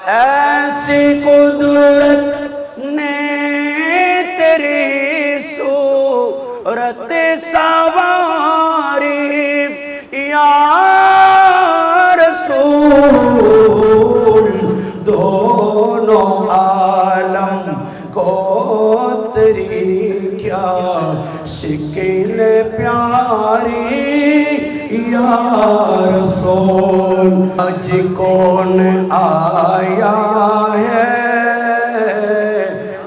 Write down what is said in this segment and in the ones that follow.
ऐसी कुदरत ने तेरी सूरत सवारी या रसूल, दोनों आलम को तेरी क्या शिकिल प्यारी या रसूल। आज कौन आया है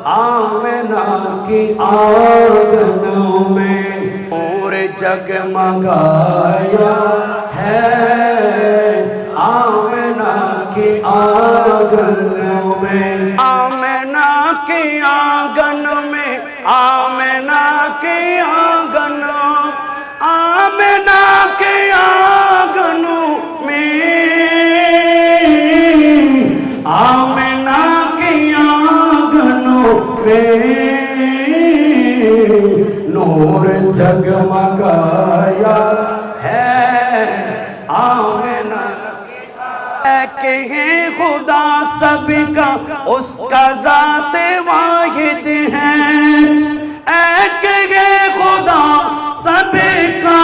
आमना की आंगनों में, और जगमगाया है आमना की आंगनों में, आमना की आंगन में, आमना की आंगन, आमना के आंगनों में, आमना के आंगनों में नूर जगमगाया है आमना। के है खुदा सबका उसका ज़ात वाहिद है, एक है खुदा सबका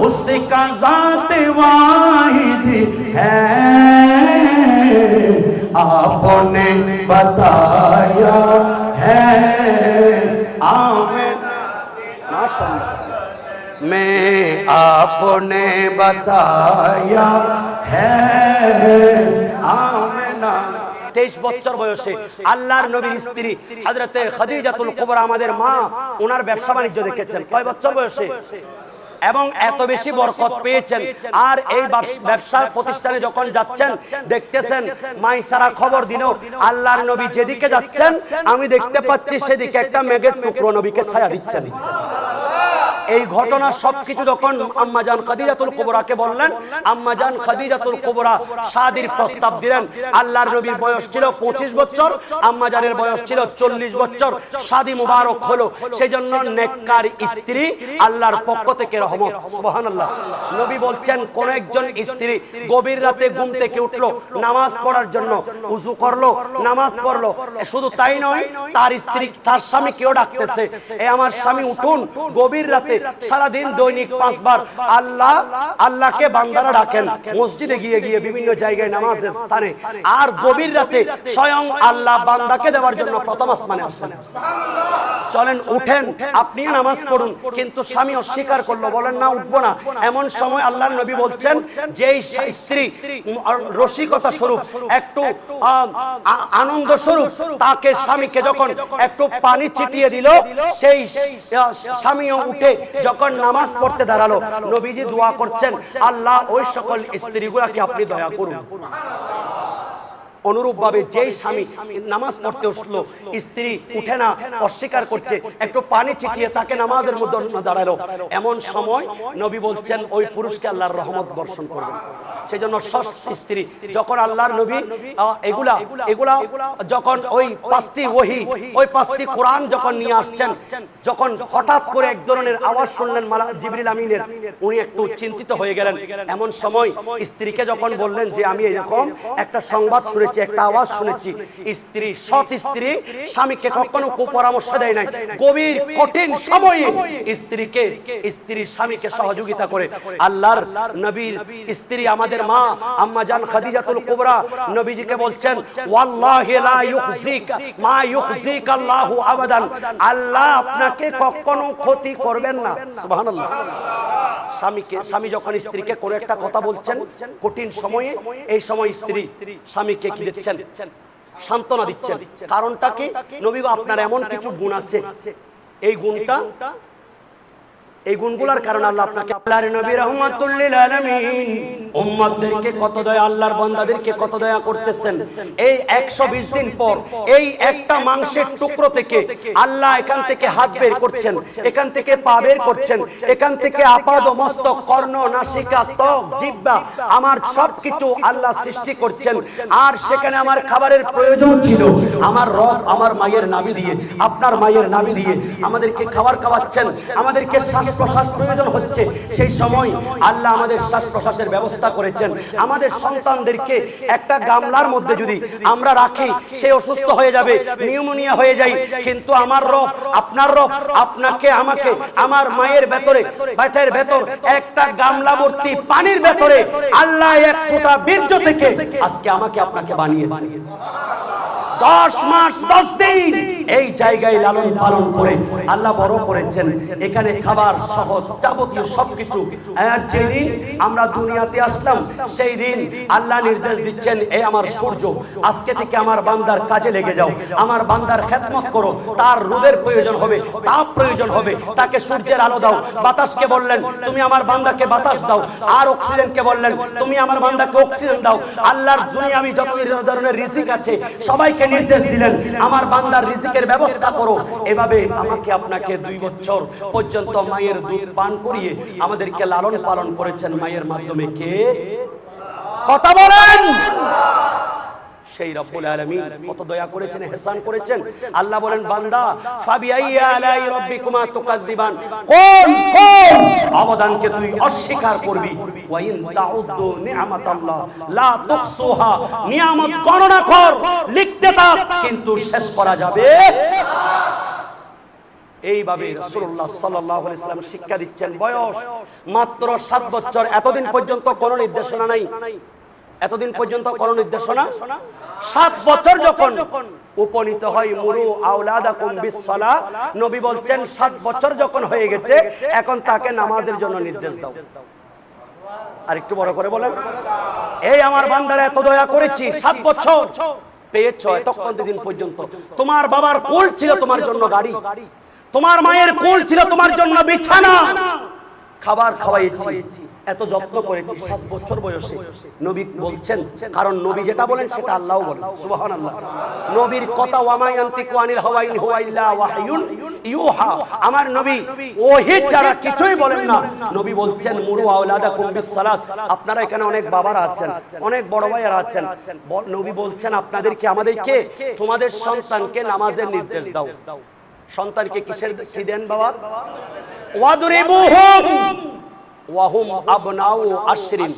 उसका ज़ात वाहिद है। आपने बताया है आमीन में, आपने बताया है आमीना। 23 বছর বয়সে আল্লাহর নবীর স্ত্রী হযরতে খাদিজাতুল কুবরা আমাদের মা, ওনার ব্যবসা বাণিজ্য দেখেছেন কয় বছর বয়সে, এবং এত বেশি বরকত পেয়েছেন। আর এই ব্যবসার প্রতিষ্ঠানে যখন যাচ্ছেন দেখতেছেন মাইসারা খবর দিল আল্লাহর নবী যেদিকে যাচ্ছেন আমি দেখতে পাচ্ছি সেদিকে একটা মেঘের টুকরো নবীকে ছায়া দিচ্ছেন। এই ঘটনা সবকিছু যখন আম্মাজান খাদিজাতুল কুবরাকে বললেন, আম্মাজান খাদিজাতুল কুবরা শাদীর প্রস্তাব দিলেন। আল্লাহর নবীর বয়স ছিল 25 বছর, আম্মাজানের বয়স ছিল 40 বছর। শাদী মুবারক হলো। সেজন্য নেককার স্ত্রী আল্লাহর পক্ষ থেকে রহমত। সুবহানাল্লাহ। নবী বলছেন কোন একজন স্ত্রী গভীর রাতে ঘুম থেকে উঠলো, নামাজ পড়ার জন্য ওযু করলো, নামাজ পড়লো, শুধু তাই নয় তার স্ত্রী তার স্বামীকেও ডাকতেছে, এ আমার স্বামী উঠুন। গভীর রাতে সারা দিন দৈনিক 5 বার আল্লাহকে বান্দারা ডাকেন মসজিদে গিয়ে গিয়ে বিভিন্ন জায়গায় নামাজের স্থানে, আর গভীর রাতে স্বয়ং আল্লাহ বান্দাকে দেওয়ার জন্য প্রথম আসমানে আসেন। চলেন উঠেন আপনিও নামাজ পড়ুন, কিন্তু স্বামী অস্বীকার করলো, বলেন না উঠবো না। এমন সময় আল্লাহর নবী বলছেন যেই স্ত্রী রসিকতা স্বরূপ একটু আনন্দ স্বরূপ তাকে স্বামীকে যখন একটু পানি ছিটিয়ে দিল, সেই স্বামীও উঠে যখন নামাজ পড়তে দাঁড়ালো, নবীজি দোয়া করছেন আল্লাহ ওই সকল স্ত্রীগুলোকে আপনি দয়া করুন। অনুরূপ ভাবে যেই স্বামী নামাজ পড়তে উঠলো স্ত্রী উঠে না, অস্বীকার করছে, একটু পানি ছিটিয়ে তাকে নামাজের মধ্যে দাঁড়ালো, এমন সময় নবী বলছেন ওই পুরুষকে আল্লাহর রহমত বর্ষণ করবেন। সেজন্য স্ত্রী যখন আল্লাহর নবী এগুলা যখন ওই 5টি ওহী, ওই 5টি কোরআন যখন নিয়ে আসছেন, যখন হঠাৎ করে এক ধরনের আওয়াজ শুনলেন জিবরিল আমিনের, উনি একটু চিন্তিত হয়ে গেলেন। এমন সময় স্ত্রীকে যখন বললেন যে আমি এরকম একটা সংবাদ শুনেছি, একটা আওয়াজ শুনেছি, স্ত্রী সৎ স্ত্রী স্বামীকে কখনো কুপরামর্শ দেয় নাই। গভীর কঠিন সময়ে স্ত্রীর স্বামীকে সহযোগিতা করে আল্লাহর নবীর স্ত্রী আমাদের মা আম্মাজান খাদিজাতুল কুবরা নবীজিকে বলছেন ওয়াল্লাহি লা ইউখজিকা মা ইউখজিকা আল্লাহু আবাদান, আল্লাহ আপনাকে কখনো ক্ষতি করবেন না। সুবহানাল্লাহ। স্বামী যখন স্ত্রীকে কোনো একটা কথা বলছেন কঠিন সময়ে, এই সময় স্ত্রী স্বামীকে কি দিচ্ছেন? সান্ত্বনা দিচ্ছেন। কারণটা কি? নবী গো আপনার এমন কিছু গুণ আছে, এই গুণগুলোর কারণে আল্লাহ আপনাকে, আল্লাহর নবী রাহমাতুল লিল আলামিন উম্মতদেরকে কত দয়া, আল্লাহর বান্দাদেরকে কত দয়া করতেছেন। এই 120 দিন পর এই একটা মাংসের টুকরো থেকে আল্লাহ এখান থেকে হাত বের করছেন, এখান থেকে পা বের করছেন, এখান থেকে আপাদ মস্তক, কর্ণ, নাসিকা, ত্বক, জিহ্বা, আমার সবকিছু আল্লাহ সৃষ্টি করছেন। আর সেখানে আমার খাবারের প্রয়োজন ছিল, আমার রব আমার মায়ের নাভি দিয়ে, আপনার মায়ের নাভি দিয়ে আমাদেরকে খাবার খাওয়াচ্ছেন, আমাদেরকে প্রশ্বাস প্রয়োজন হচ্ছে, সেই সময় আল্লাহ আমাদের শ্বাস প্রশ্বাসের ব্যবস্থা করেছেন। আমাদের সন্তানদেরকে একটা গামলার মধ্যে যদি আমরা রাখি, সে অসুস্থ হয়ে যাবে, নিউমোনিয়া হয়ে যায়, কিন্তু আমার রব, আপনার রব, আপনাকে আমাকে আমার মায়ের ভেতরে, পেটের ভেতর একটা গামলা ভর্তি পানির ভেতরে আল্লাহ এক ফোঁটা বীর্য থেকে আজকে আমাকে আপনাকে বানিয়েছে। 10 মাস 10 দিন এই জায়গায় লালন পালন করে আল্লাহ বড় করেছেন। এখানে খাবার সহ যাবতীয় সবকিছু। আর যেদিন আমরা দুনিয়াতে আসলাম, সেই দিন আল্লাহ নির্দেশ দিচ্ছেন, এই আমার সূর্য, আজকে থেকে আমার বান্দার কাজে লেগে যাও, আমার বান্দার খেদমত করো। তার রোদের প্রয়োজন হবে, তাপ প্রয়োজন হবে, তাকে সূর্যের আলো দাও। বাতাসকে বললেন, তুমি আমার বান্দাকে বাতাস দাও। আর অক্সিজেনকে বললেন, তুমি আমার বান্দাকে অক্সিজেন দাও। আল্লাহর দুনিয়াবি যত ধরনের রিজিক আছে সবাইকে নির্দেশ দিলেন, আমার বান্দার রিজিকের ব্যবস্থা করো। এভাবে আমাকে আপনাকে 2 বছর পর্যন্ত মায়ের দুধ পান করিয়ে আমাদেরকে লালন পালন করেছেন মায়ের মাধ্যমে। কে? কথা বলেন। সেই রব্বুল আলামিন কত দয়া করেছেন, ইহসান করেছেন। আল্লাহ বলেন, বান্দা ফাবিআইয়া আলাই রাব্বিকুমা তুকাযযিবান, কোন কোন অবদানকে তুই অস্বীকার করবি? ওয়া ইন তাউদ্দু নি'মাতাল্লাহ লা তুহসুহা, নিয়ামত গণনা কর, লিখতে থাক, কিন্তু শেষ করা যাবে না। এইভাবে রাসূলুল্লাহ সাল্লাল্লাহু আলাইহি ওয়াসাল্লাম শিক্ষা দিচ্ছেন। বয়স মাত্র 7 বছর। এতদিন পর্যন্ত কোনো নির্দেশনা নাই, এতদিন পর্যন্ত কোনো নির্দেশনা। 7 বছর যখন উপনীত হয়, মুরু আওলাদাকুম বিসসালাহ, নবী বলছেন 7 বছর যখন হয়ে গেছে, এখন তাকে নামাজের জন্য নির্দেশ দাও। আর একটু বড় করে বলেন, এই আমার বান্দারা এত দয়া করেছি, 7 বছর পেয়েছ, এতক্ষণ দিন পর্যন্ত তোমার বাবার কোল ছিল তোমার জন্য গাড়ি, তোমার মায়ের কোল ছিল তোমার জন্য বিছানা, খাবার খাওয়াইছি, এত যত্ন করেছি। 7 বছর বয়সে নবী বলছেন, কারণ নবী যেটা বলেন সেটা আল্লাহও বলেন। সুবহানাল্লাহ। নবীর কথা, ওয়ামা ইয়ানতিকু আনিল হাওয়া ইন হুয়া ইল্লা ওয়াহয়ুন ইউহা, আমার নবী ওহী ছাড়া কিছুই বলেন না। নবী বলছেন, মুরু আওলাদাকুম বিসসালাত, আপনারা এখানে অনেক বাবারা আছেন, অনেক বড় ভাইয়ারা আছেন, নবী বলছেন আপনাদেরকে, আমাদেরকে, তোমাদের সন্তানকে নামাজের নির্দেশ দাও। সন্তানকে কিসের কি দেন বাবা? ওয়াদরিবুহুম ওয়াহুম আবনাউ আশরিন,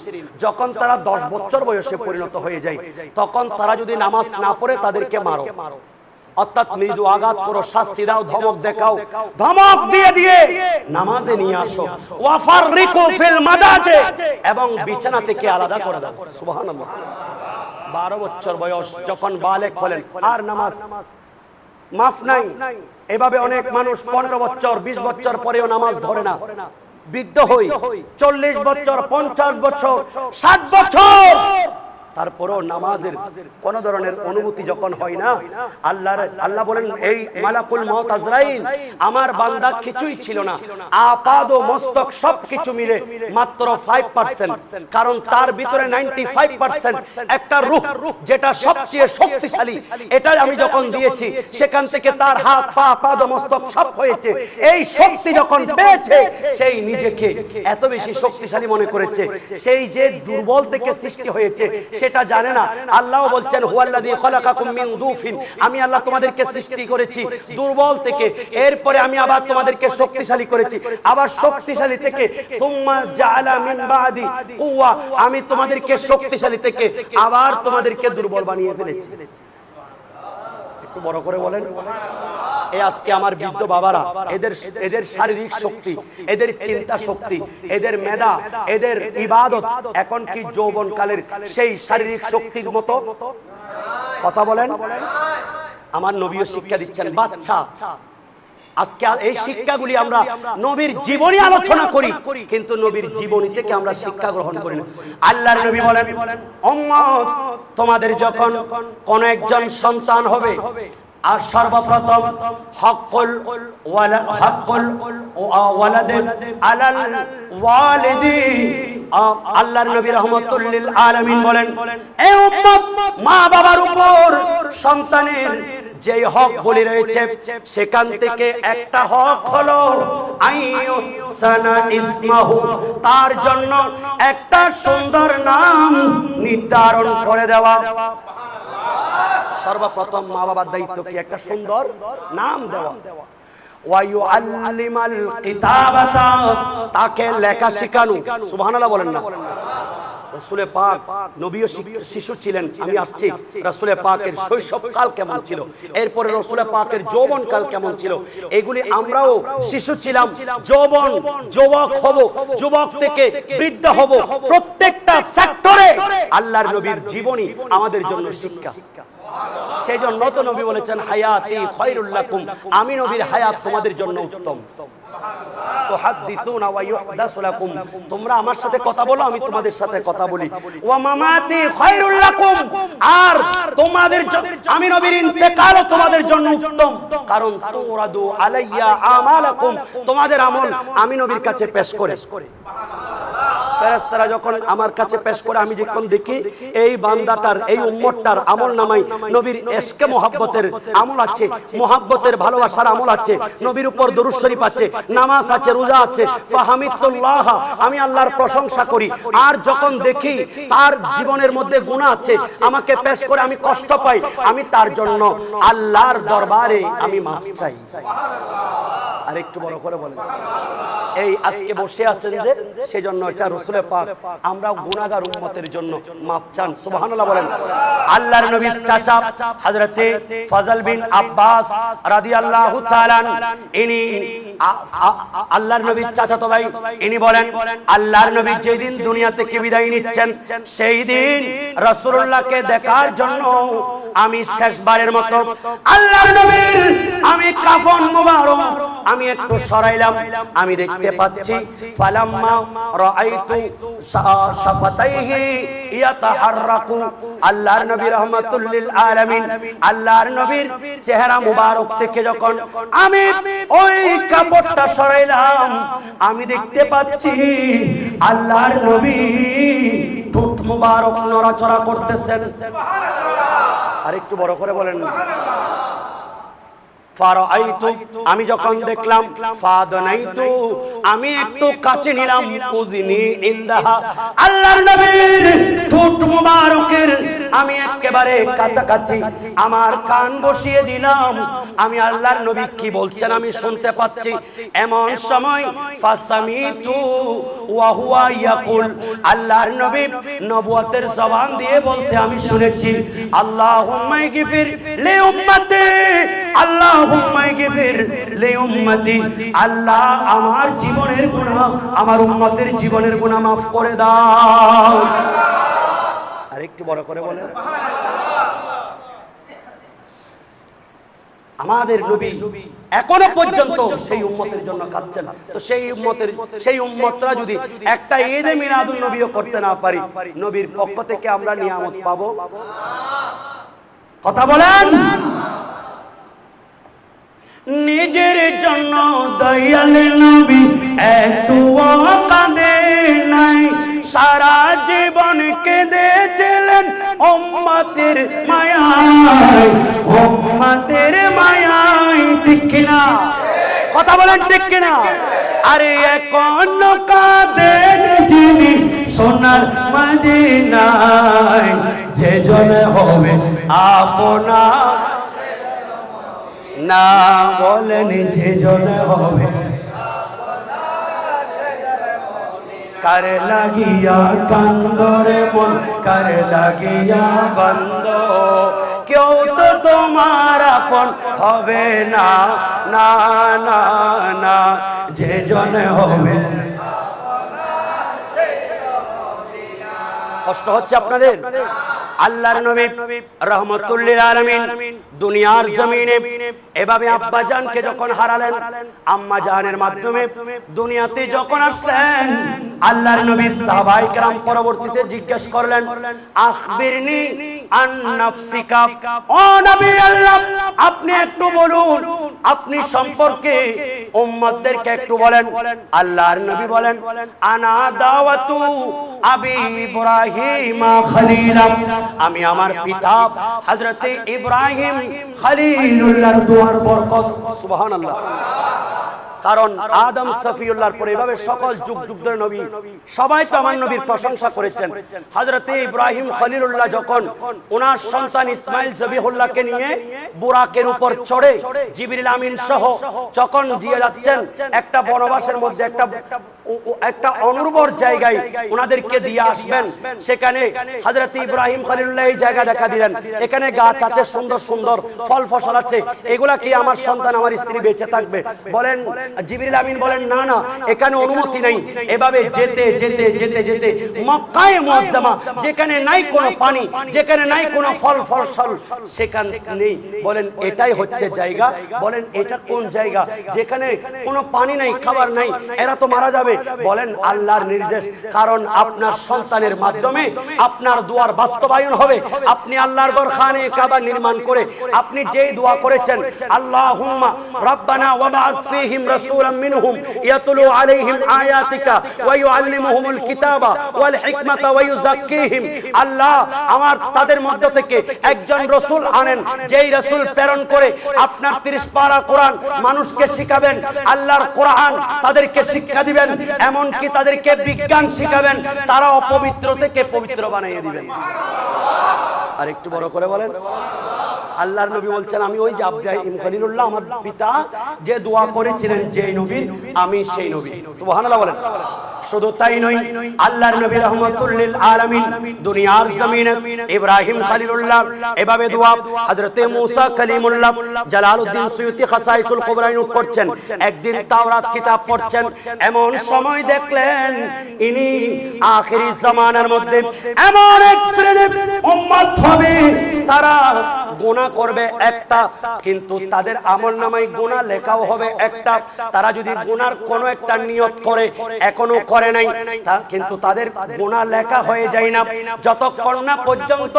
যখন তারা 10 বছর বয়সে পরিণত হয়ে যায়, তখন তারা যদি নামাজ না পড়ে তাদেরকে মারো, অর্থাৎ মৃদু আঘাত করো, শাস্তি দাও, ধমক দেখাও, ধমক দিয়ে দিয়ে নামাজে নিয়ে আসো। ওয়াফাররিকু ফিল মাদাজি, এবং বিছানা থেকে আলাদা করে দাও। সুবহানাল্লাহ। 12 বছর বয়স যখন বালেগ হলেন, আর নামাজ মাফ নাই। এভাবে অনেক মানুষ 15 বছর 20 বছর পরেও নামাজ ধরে না, বৃদ্ধ হই 40 বছর 50 বছর 60 বছর, তারপরও নামাজের কোন ধরনের অনুমতি যখন হয় না, আল্লাহ বলেন, এই মালাকুল মউত আজরাইল, আমার বান্দা কিছুই ছিল না, আপাদ ও মস্তক সবকিছু মিলে মাত্র 5%, কারণ তার ভিতরে 95% একটা রূহ, যেটা সবচেয়ে শক্তিশালী, এটা আমি যখন দিয়েছি, সেখান থেকে তার হাত পা পাদ ও মস্তক সব হয়েছে। এই শক্তি যখন পেয়েছে, সেই নিজেকে এত বেশি শক্তিশালী মনে করেছে, সেই যে দুর্বল থেকে সৃষ্টি হয়েছে সেটা জানে না। আল্লাহ বলছেন, হুয়াল্লাযী খলাকাকুম মিন দুফিন, আমি আল্লাহ তোমাদেরকে সৃষ্টি করেছি দুর্বল থেকে, এরপরে আমি আবার তোমাদেরকে শক্তিশালী করেছি, আবার শক্তিশালী থেকে সুম্মা জাআলা মিন বাদি কুওয়া, আমি তোমাদেরকে শক্তিশালী থেকে আবার তোমাদেরকে দুর্বল বানিয়ে ফেলেছি। একটু বড় করে বলেন। এই আজকে আমার বৃদ্ধ বাবারা, এদের শারীরিক শক্তি, এদের চিন্তা শক্তি, এদের মেধা, এদের ইবাদত এখন কি যৌবনকালের সেই শারীরিক শক্তির মতো? কথা বলেন। আমার নবীও শিক্ষা দিচ্ছেন, বাচ্চা, আজকে এই শিক্ষাগুলি আমরা নবীর জীবনী আলোচনা করি, কিন্তু নবীর জীবনী থেকে আমরা শিক্ষা গ্রহণ করি না। আল্লাহর নবী বলেন, উম্মত, তোমাদের যখন কোন একজন সন্তান হবে, আর সর্বপ্রথম হকুল ওয়ালাদি আলাল ওয়ালিদি, আল্লাহর নবী রাহমাতুল লিল আলামিন বলেন, এই উম্মত, মা বাবার উপর সন্তানের যে হক বলি রয়েছে, সেখান থেকে একটা হক হলো আইয়ুসানা ইসমাহু, তার জন্য একটা সুন্দর নাম নির্ধারণ করে দেওয়া। সর্বপ্রথম মা বাবার দায়িত্ব কি? একটা সুন্দর নাম দেওয়া। ওয়া ইউআল্লিমাল কিতাবাতা, তাকে লেখা শেখানো। সুবহানাল্লাহ বলেন না। রাসূলে পাক নবীও শিশু ছিলেন। আমি আসছি রাসূলে পাকের শৈশবকাল কেমন ছিল, এরপরে রাসূলে পাকের যৌবনকাল কেমন ছিল, এগুলি আমরাও শিশু ছিলাম, যৌবন যুবক হব, যুবক থেকে বৃদ্ধ হব। প্রত্যেকটা সেক্টরে আল্লাহর নবীর জীবনী আমাদের জন্য শিক্ষা। সেই জন্য তো নবী বলেছেন হায়াতি খায়রুল লাকুম, আমি নবীর হায়াত তোমাদের জন্য উত্তম। তুহাদ্দিসুনা ওয়া ইউহদাসু লাকুম, তোমরা আমার সাথে কথা বলো, আমি তোমাদের সাথে কথা বলি। ওয়া মামাতি খায়রুল লাকুম, আর তোমাদের আমি নবীর ইন্তেকালও তোমাদের জন্য উত্তম, কারণ তুরাদু আলাইয়া আমালাকুম, তোমাদের আমল আমি নবীর কাছে পেশ করে। ফেরেশতারা যখন আমার কাছে পেশ করে, আমি যখন দেখি এই বান্দাটার, এই উম্মতটার আমল নামাই নবীর ইশকে মোহাব্বতের আমল আছে, মোহাব্বতের ভালোবাসার আমল আছে, নবীর উপর দরুদ শরীফ আছে, নামাজ আছে, রোজা আছে, ফাহামিদুল্লাহ, আমি আল্লাহর প্রশংসা করি। আর যখন দেখি তার জীবনের মধ্যে গুনাহ আছে, আমাকে পেশ করে, আমি কষ্ট পাই, আমি তার জন্য আল্লাহর দরবারে আমি মাফ চাই। আর একটু বড় করে বলেন, এই আজকে বসে আছেন যে, সেজন্য এটা রাসূলে পাক আমরা গুনাহগার উম্মতের জন্য মাফ চান। সুবহানাল্লাহ বলেন। আল্লাহর নবীর চাচা হযরতে ফজল বিন আব্বাস রাদিয়াল্লাহু তাআলা, ইনি আল্লাহর নবীর চাচাতো ভাই, ইনি বলেন আল্লাহর নবী যেদিন দুনিয়া থেকে বিদায় নিচ্ছেন, সেই দিন রাসূলুল্লাহকে দেখার জন্য আমি শেষবারের মতো আল্লাহর নবীর আমি কাফন মুবারক আমি একটু সরাইলাম, আমি দেখতে পাচ্ছি ফালাম্মা রাআইতু শাফাতাইহি ইয়াতাহাররাকু, আল্লাহর নবী রাহমাতুল লিল আলামিন, আল্লাহর নবীর চেহারা মুবারক থেকে যখন আমি ওই কাপড়টা সরাইলাম, আমি দেখতে পাচ্ছি আল্লাহর নবী ঠোঁট মুবারক নড়াচড়া করতেছেন। আর একটু বড় করে বলেন না। ফারাআইতু, আমি যখন দেখলাম, ফাদানাইতু, আমি একটু কাছে নিলাম, উযনি ইনদাহা, আল্লাহর নবীর ঠোঁট মুবারকের আমি একেবারে কাছাকাছি আমার কান বসিয়ে দিলাম, আমি আল্লাহর নবী কি বলছেন আমি শুনতে পাচ্ছি। এমন সময় ফাসামিতু ওয়া হুয়া ইয়াকুল, আল্লাহর নবী নবুয়তের জবান দিয়ে বলতে আমি শুনেছি, আল্লাহুম্মা ইগফির লি উম্মতি, আল্লাহুম্মা ইগফির লি উম্মতি, আল্লাহ আমার জীবনের গুনাহ, আমার উম্মতের জীবনের গুনাহ maaf করে দাও। আর একটু বড় করে বলেন। আমাদের নবী এখনো পর্যন্ত সেই উম্মতের জন্য কাঁদছেন। তো সেই উম্মতরা যদি একটা ঈদে মিলাদুন নবীও করতে না পারি, নবীর পক্ষ থেকে আমরা নিয়ামত পাবো? কথা বলেন। নিজের জন্য দয়াল নবী একটুও কাঁদে নাই, সারা জীবন কেঁদেছিলেন উম্মতের মায়ায়, উম্মতের মায়ায়, ঠিক কিনা? কথা বলেন ঠিক কিনা? আরে এখন কাঁদেন যিনি সোনার মদিনায়, যে জনে হবে আপনার না, বলেন যে জনে হবে, কার লাগিয়া কান্দরে মন, কার লাগিয়া বন্ধ, কেউ তো তোমার আপন হবে না, না না না, যে জনে হবে। কষ্ট হচ্ছে আপনাদের? আল্লাহর নবী রাহমাতুল লিল আলামিন দুনিয়ার জমিনে এভাবে আব্বা জানকে যখন হারালেন, আম্মা জানের মাধ্যমে দুনিয়াতে যখন আসলেন, আল্লাহর নবী সাহাবায়ে কেরাম পরবর্তীতে জিজ্ঞেস করলেন, আখবিরনি আন নাফসিকা, ও নবী আল্লাহ আপনি একটু বলুন, আপনি সম্পর্কে উম্মতদেরকে একটু বলেন। আল্লাহর নবী বলেন, আনা দাওয়াতু আবি ইব্রাহিম খলিলা, আমি আমার পিতা হযরতে ইব্রাহিম খলিলুল্লাহর দুয়ার বরকত। সুবহানাল্লাহ। কারণ আদম সফিউল্লাহর পরে এভাবে সকল যুগ যুগ ধরে নবী সবাই তো আমার নবীর প্রশংসা করেছেন। হযরতে ইব্রাহিম খলিলুল্লাহ যখন ওনার সন্তান ইসমাইল জবিহুল্লাহকে নিয়ে বুরাকের উপর চড়ে জিবরিল আমিন সহ যখন দিয়ে যাচ্ছেন একটা বনবাসের মধ্যে একটা অনুর্বর জায়গায় ওনাদেরকে দিয়ে আসবেন, সেখানে হযরত ইব্রাহিম খলিলুল্লাহ এই জায়গা দেখা দিলেন, এখানে গাছ আছে, সুন্দর সুন্দর ফল ফসল আছে, এগুলা কি আমার সন্তান আমার স্ত্রী বেঁচে থাকবে? বলেন জিবরিল আমিন বলেন না না, এখানে অনুমতি নাই। এভাবে যেতে যেতে যেতে যেতে মক্কায়ে মুআজ্জামা, যেখানে নাই কোনো পানি, যেখানে নাই কোনো ফল ফসল, সেখানে নেই। বলেন এটাই হচ্ছে জায়গা। বলেন এটা কোন জায়গা যেখানে কোনো পানি নাই, খাবার নাই, এরা তো মারা যাবে? বলেন আল্লাহর নির্দেশ, কারণ আপনার সন্তানের মাধ্যমে আপনার দোয়ার বাস্তবায়ন হবে। আপনি আল্লাহর ঘর খানে কাবা নির্মাণ করে আপনি যেই দোয়া করেছেন, আল্লাহুম্মা রাব্বানা ওয়াবআথ ফীহিম রাসূলাম মিনহুম ইয়াতলু আলাইহিম আয়াতিকা ওয়া ইউআল্লিমুহুমুল কিতাবা ওয়াল হিকমাতা ওয়া ইউযাক্কিহিম, আল্লাহ আমার তাদের মধ্য থেকে একজন রাসূল আনেন, যেই রাসূল প্রেরণ করে আপনার 30 পারা কোরআন মানুষকে শিখাবেন, আল্লাহর কোরআন তাদেরকে শিক্ষা দিবেন, এমন কি তাদেরকে বিজ্ঞান শিখাবেন, তারা অপবিত্র থেকে পবিত্র বানিয়ে দিবেন। আর একটু বড় করে বলেন। আল্লাহর নবী বলছেন, আমি ওই যে ইব্রাহিম খলিলুল্লাহ আমার পিতা যে দোয়া করেছিলেন যে নবী, আমি সেই নবী। সুবহানাল্লাহ বলেন। শুধু তাই নয়, আল্লাহর নবী রাহমাতুল লিল আলামিন দুনিয়ার জমিনে ইব্রাহিম খলিলুল্লাহ এভাবে দোয়া, হযরতে মুসা কালিমুল্লাহ জালালউদ্দিন সুয়ুতি খাসাইসুল কুবরায় নোট করছেন, একদিন তাওরাত কিতাব পড়ছেন, এমন সময় দেখলেন ইনি আখিরি জামানার মধ্যে এমন এক শ্রেণীর উম্মত হবে, তারা গুনাহ করবে একটা, কিন্তু তাদের আমলনামায় গুনাহ লেখাও হবে একটা। তারা যদি গুনার কোনো একটা নিয়ত করে, এখনো করে নাই, কিন্তু তাদের গুনাহ লেখা হয়ে যায় না যতক্ষণ না পর্যন্ত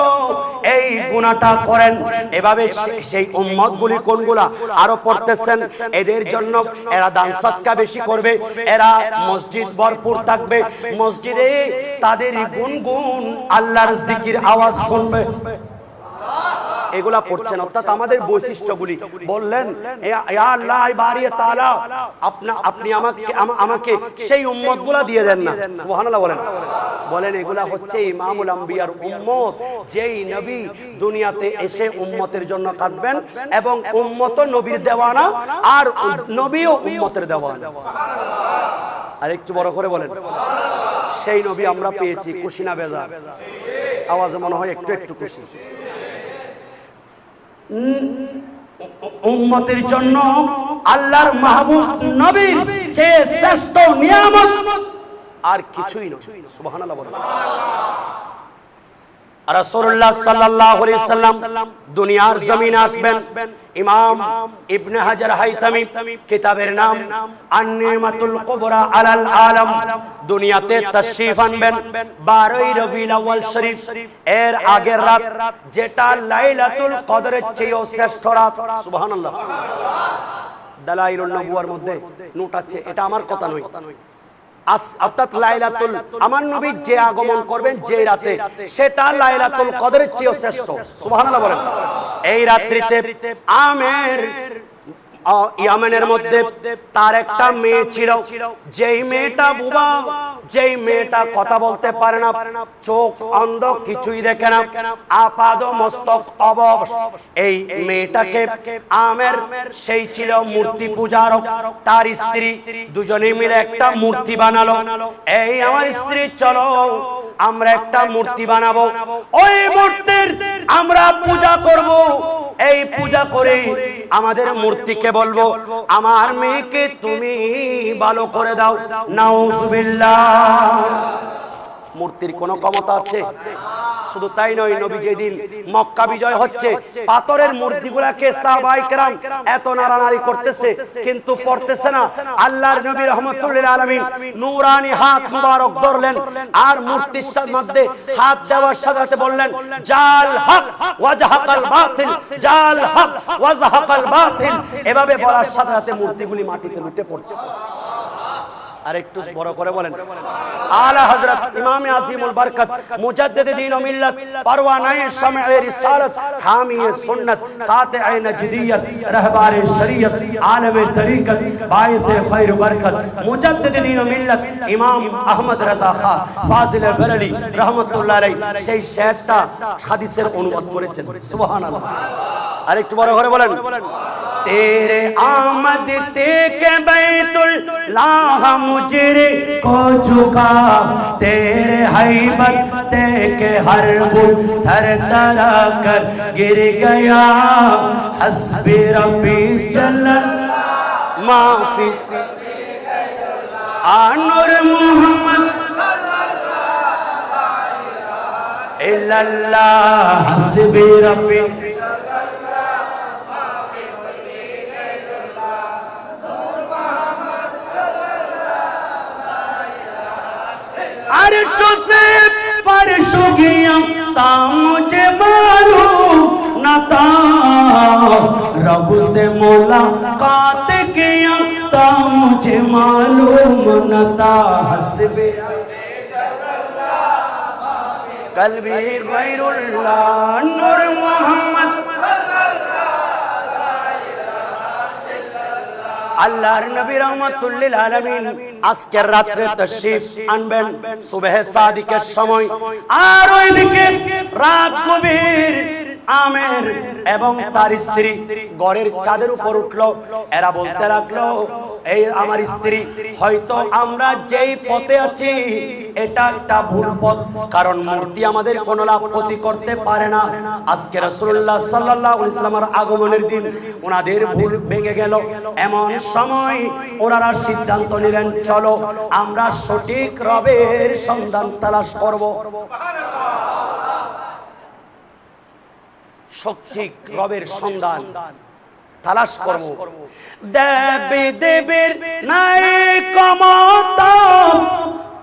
এই গুনাহটা করেন। এভাবে সেই উম্মতগুলি কোনগুলা আরো পড়তেছেন, এদের জন্য এরা দান সদকা বেশি করবে, এরা মসজিদ ভরপুর থাকবে, মসজিদে তাদের গুনগুন আল্লাহর জিকির আওয়াজ শুনবে। এগুলা পড়ছেন, অর্থাৎ আমাদের বৈশিষ্ট্যগুলি বললেন, ইয়া আল্লাহ বারিয়ে তাআলা আপনি আমাকে সেই উম্মতগুলা দিয়ে দেন না। সুবহানাল্লাহ বলেন। বলেন এগুলা হচ্ছে ইমামুল আম্বিয়ার উম্মত, যেই নবী দুনিয়াতে এসে উম্মতের জন্য কাঁদবেন, এবং উম্মত নবীর দেওয়ানা আর নবীও উম্মতের দেওয়ানা। আর একটু বড় করে বলেন, সেই নবী আমরা পেয়েছি, খুশি না বেজার? আওয়াজে মনে হয় একটু একটু খুশি। উম্মতের জন্য আল্লাহর মাহবুব নবীর চেয়ে শ্রেষ্ঠ নিয়ামত আর কিছুই নয়। সুবহানাল্লাহ বলেন। রাসূলুল্লাহ সাল্লাল্লাহু আলাইহি সাল্লাম দুনিয়ার জমিনে আসবেন। ইমাম ইবনে হাজার হাইতামি কিতাবের নাম আন-নিমাতুল কুবরা আলাল আলম, দুনিয়াতে তাশরীফ আনবেন 12ই রবিউল আউয়াল শরীফ, এর আগের রাত যেটা লাইলাতুল কদরের চেয়েও শ্রেষ্ঠ রাত। সুবহানাল্লাহ। দালাইলুন নবুয়ার মধ্যে নোট আছে, এটা আমার কথা নয়, অর্থাৎ লাইলাতুল আমার নবী যে আগমন করবেন যে রাতে, সেটা লাইলাতুল কদরের চেয়েও শ্রেষ্ঠ। সুবহানাল্লাহ বলেন। এই রাত্রিতে আমের ইয়ামেনের মধ্যে তার একটা মেয়ে ছিল, যেই মেয়েটা বুবা, যেই মেয়েটা কথা বলতে পারে না, চোখ অন্ধ, কিছুই দেখে না, আপাদ মস্তক অবশ। এই মেয়েটাকে আমের সেই ছিল মূর্তি পূজারক, তার স্ত্রী দুজনে মিলে একটা মূর্তি বানালো। এই আমার স্ত্রী, চলো আমরা একটা মূর্তি বানাবো, ওই মূর্তির আমরা পূজা করব। এই পূজা করে আমাদের মূর্তিকে বলবো, আমার মেয়েকে তুমি ভালো করে দাও। নাউজুবিল্লাহ। মূর্তির কোনো ক্ষমতা আছে? শুধু তাই নয়, নবী যেদিন মক্কা বিজয় হচ্ছে, পাথরের মূর্তিগুলাকে সাহাবায়ে কেরাম এত নাড়ানাড়ি করতেছে, কিন্তু পড়তেছে না। আল্লাহর নবী রাহমাতুল লিল আলামিন নূরানি হাত মুবারক ধরলেন, আর মূর্তির মধ্যে হাত দেওয়ার সাথে সাথে বললেন, জাল হক ওয়া জাহাকাল বাতিল, জাল হক ওয়া জাহাকাল বাতিল। এভাবে বলার সাথে সাথে মূর্তিগুলি মাটিতে লুটে পড়ছে। আর একটু বড় করে বলেন আলা হযরত ইমাম আযিমুল বরকত মুজাদ্দিদ দ্বীন ও মিল্লাত পরওয়ানায়ে শামঈ রিসালাত হামিয়ে সুন্নাত কাতিয়ে নজদিয়ত রাহবারে শরীয়ত আলমে তরিকত বায়েতে খৈর বরকত মুজাদ্দিদ দ্বীন ও মিল্লাত ইমাম আহমদ রাজা খান ফাজিল বরেলী রাহমাতুল্লাহ আলাইহি সেই শেরটা হাদিসের অনুবাদ করেছেন সুবহানাল্লাহ আর একটু বড় করে বলেন तेरे आमद के बैतुल्लाह मुजरे को झुका तेरे हैबत के हर बुल थर थरा कर गिर गया हस्बी रब्बी चल माफी आनुर मोहम्मद इल्लल्लाह हस्बी रब्बी अर्शों से फर्श गया ता मुझे मालूम न था रब से मुलाकात किया ता मुझे मालूम न था हस्बे कल्बी गैरुल्लाह नूर मोहम्मद আল্লাহর নবী রহমাতুল লিল আলামিন আজকের রাতে তাশরীফ আনবেন সুবহে সাদিকের সময় আর ওইদিকে রাত গভীর আমের এবং তার স্ত্রী ঘরের চাঁদের উপর উঠলো এরা বলতে লাগলো এই আমার স্ত্রী হয়তো আমরা যেই পথে আছি এটা একটা ভুল পথ কারণ মূর্তি আমাদের কোনো লাভ ক্ষতি করতে পারে না আজকে রাসূলুল্লাহ সাল্লাল্লাহু আলাইহি ওয়াসাল্লামের আগমনের দিন ওনাদের ভুল ভেঙে গেল এমন সময় ওনারা সিদ্ধান্ত নিলেন চলো আমরা সঠিক রবের সন্ধান তালাশ করব সঠিক রবের সন্ধান তালাশ করব দেবী দেবীর নাই ক্ষমতা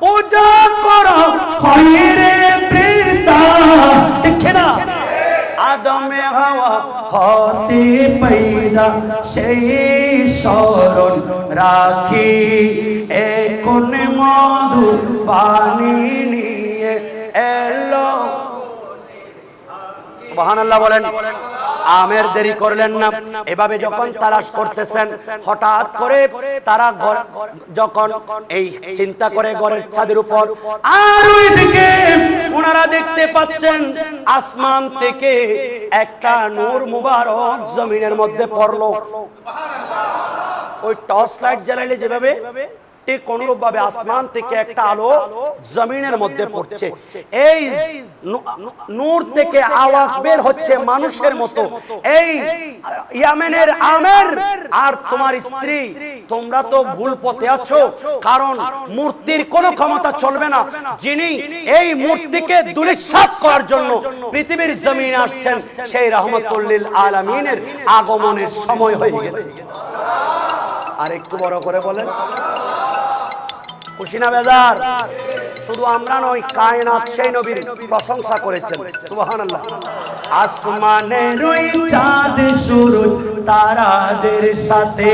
পূজা করো হইরে পিতা ঠিক না আদমে হাওয়া হতে পয়দা সেই শরণ রাখি কোন মধু পানি নিয়ে এলো সুবহানাল্লাহ বলেন আমের দেরি করলেন না এভাবে যখন তালাশ করতেছেন হঠাৎ করে তারা যখন এই চিন্তা করে ঘরের ছাদের উপর আর ওইদিকে ওনারা দেখতে পাচ্ছেন আসমান থেকে একটা নূর মুবারক জমিনের মধ্যে পড়লো ওই টর্চ লাইট জ্বালাইলে যেভাবে ঠিক অনুরূপ ভাবে আসমান থেকে একটা আলো জমিনের মধ্যে পড়ছে এই নূর থেকে আওয়াজ বের হচ্ছে মানুষের মতো এই ইয়ামেনের আমের আর তোমার স্ত্রী তোমরা তো ভুল পথে আছো কারণ মূর্তির কোনো ক্ষমতা চলবে না যিনি এই মূর্তিকে ধূলিসাৎ করার জন্য পৃথিবীর জমিনে আসছেন সেই রাহমাতুল লিল আলামিনের আগমনের সময় হয়ে গেছে আর একটু বড় করে বলেন খুশি না বেজার শুধু আমরা নই কায়নাত সেই নবীর প্রশংসা করেছেন সুবহানাল্লাহ আসমানের ওই চাঁদ সূরজ তারাদের সাথে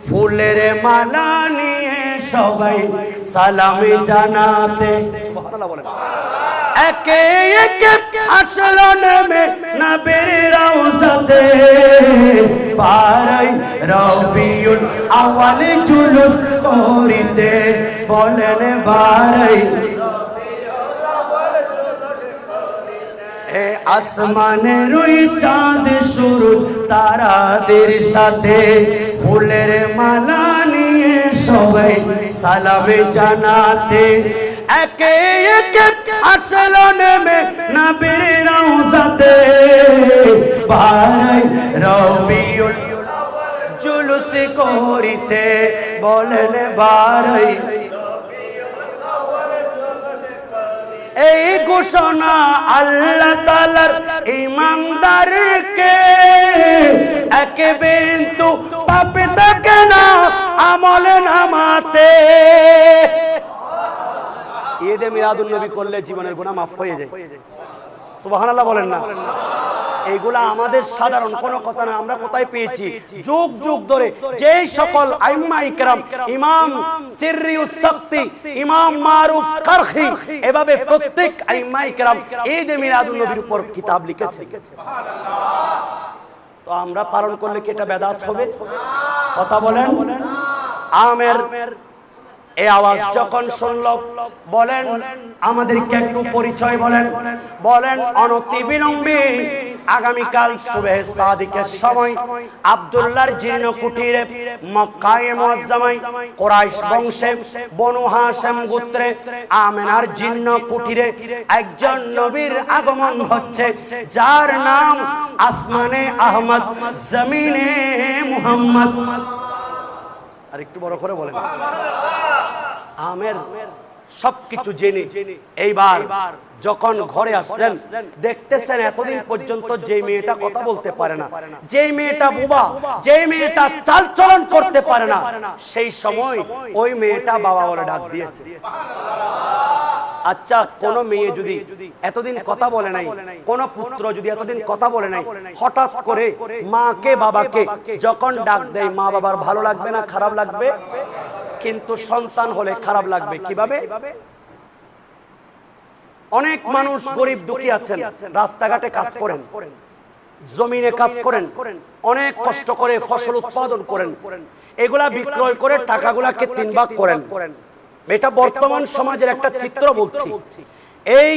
ফুলের মালা নিয়ে সবাই সালাম জানাতে সুবহানাল্লাহ বলেন একে একে আসলো নেমে নবীর রওজাতে পারাই রবিউল আউয়াল জুলুস করিতে বলেন বারাই হে আসমানের ওই চাঁদ সূরজ তারাদের সাথে ফুলের মালা নিয়ে সবাই সালাম জানাতে একে একে আসলো নেমে নবীর রওজাতে পারাই রবিউল জুলুস করিতে বলেন বারাই এই ঘোষণা আল্লাহ তাআলার ঈমানদারকে একে বিন্দু পাপ থাকে না আমল নামাতে ঈদে মিলাদুন নবী করলে জীবনের গুনাহ মাফ হয়ে যায় সুবহানাল্লাহ বলেন না এইগুলা আমাদের সাধারণ কোনো কথা না, আমরা কোথায় পেয়েছি? যুগ যুগ ধরে যেই সকল আইম্মা ইকরাম, ইমাম সিররিউস সাক্তি, ইমাম মারুফ কারখি, এভাবে প্রত্যেক আইম্মা ইকরাম ঈদ মিলাদুন নবীর উপর কিতাব লিখেছে। তো আমরা পালন করলে কি এটা বেদাত হবে? কথা বলেন। আমের এই আওয়াজ যখন শুনল, বলেন আমাদেরকে একটু পরিচয় বলেন, বলেন অনতি বিলম্বে আগামীকাল সুবহে সাদিকের সময় আব্দুল্লাহর জীর্ণ কুটিরে মক্কায়ে মুআজ্জামায় কুরাইশ বংশে বনু হাশিম গোত্রে আমিনার জীর্ণ কুটিরে একজন নবীর আগমন হচ্ছে, যার নাম আসমানে আহমদ, জমিনে মুহাম্মদ। আর একটু বড় করে বলেন। আমের সবকিছু জেনে এইবার যখন ঘরে আসলেন, দেখতেছেন এতদিন পর্যন্ত যে মেয়েটা কথা বলতে পারে না, যে মেয়েটা বোবা, যে মেয়েটা চালচলন করতে পারে না, সেই সময় ওই মেয়েটা বাবা বলে ডাক দিয়েছে। আচ্ছা, কোন মেয়ে যদি এতদিন কথা বলে নাই, কোন পুত্র যদি এতদিন কথা বলে নাই, হঠাৎ করে মাকে বাবাকে যখন ডাক দেয়, মা বাবার ভালো লাগবে না? খারাপ লাগবে। কিন্তু সন্তান হলে খারাপ লাগবে কিভাবে? অনেক মানুষ গরিব দুঃখী আছেন, রাস্তাঘাটে কাজ করেন, জমিনে কাজ করেন, অনেক কষ্ট করে ফসল উৎপাদন করেন, এগুলা বিক্রয় করে টাকাগুলাকে 3 ভাগ করেন। এটা বর্তমান সমাজের একটা চিত্র বলছি। এই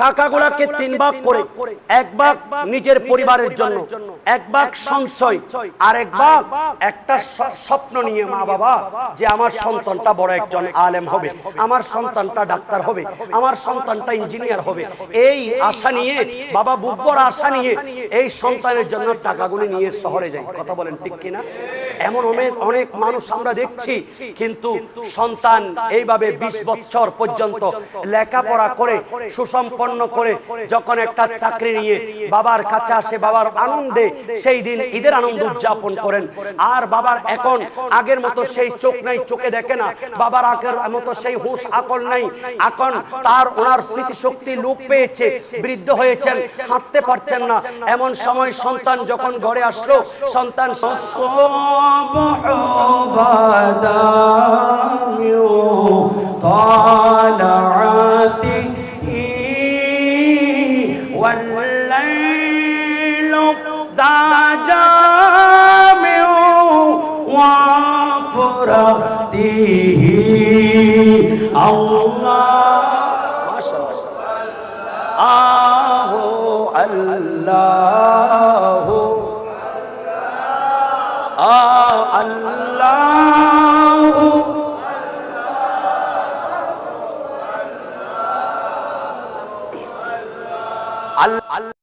টাকাগুলাকে 3 ভাগ করে, 1 ভাগ নিজের পরিবারের জন্য, 1 ভাগ সঞ্চয়, আর 1 ভাগ একটা স্বপ্ন নিয়ে মা বাবা যে আমার সন্তানটা বড় একজন আলেম হবে, আমার সন্তানটা ডাক্তার হবে, আমার সন্তানটা ইঞ্জিনিয়ার হবে, এই আশা নিয়ে বাবা বুকবর আশা নিয়ে এই সন্তানের জন্য টাকাগুলো নিয়ে শহরে যায়। কথা বলেন ঠিক কিনা? এমন অনেক মানুষ আমরা দেখছি। কিন্তু সন্তান এইভাবে 20 বছর পর্যন্ত লেখাপড়া করে সুসম্পন্ন করে যখন একটা চাকরি নিয়ে বাবার কাছে আসে, বাবার আনন্দে সেই দিন ঈদের আনন্দ উদযাপন করেন। আর বাবার এখন আগের মতো সেই চোখ নাই, চোখে দেখে না, বাবার আগের মতো সেই হুঁশ আকল নাই, এখন তার ওনার স্মৃতিশক্তি লোপ পেয়েছে, বৃদ্ধ হয়েছেন, হাঁটতে পারছেন না। এমন সময় সন্তান যখন ঘরে আসলো, সন্তান والليل داجامع وفرته الله ما شاء الله الله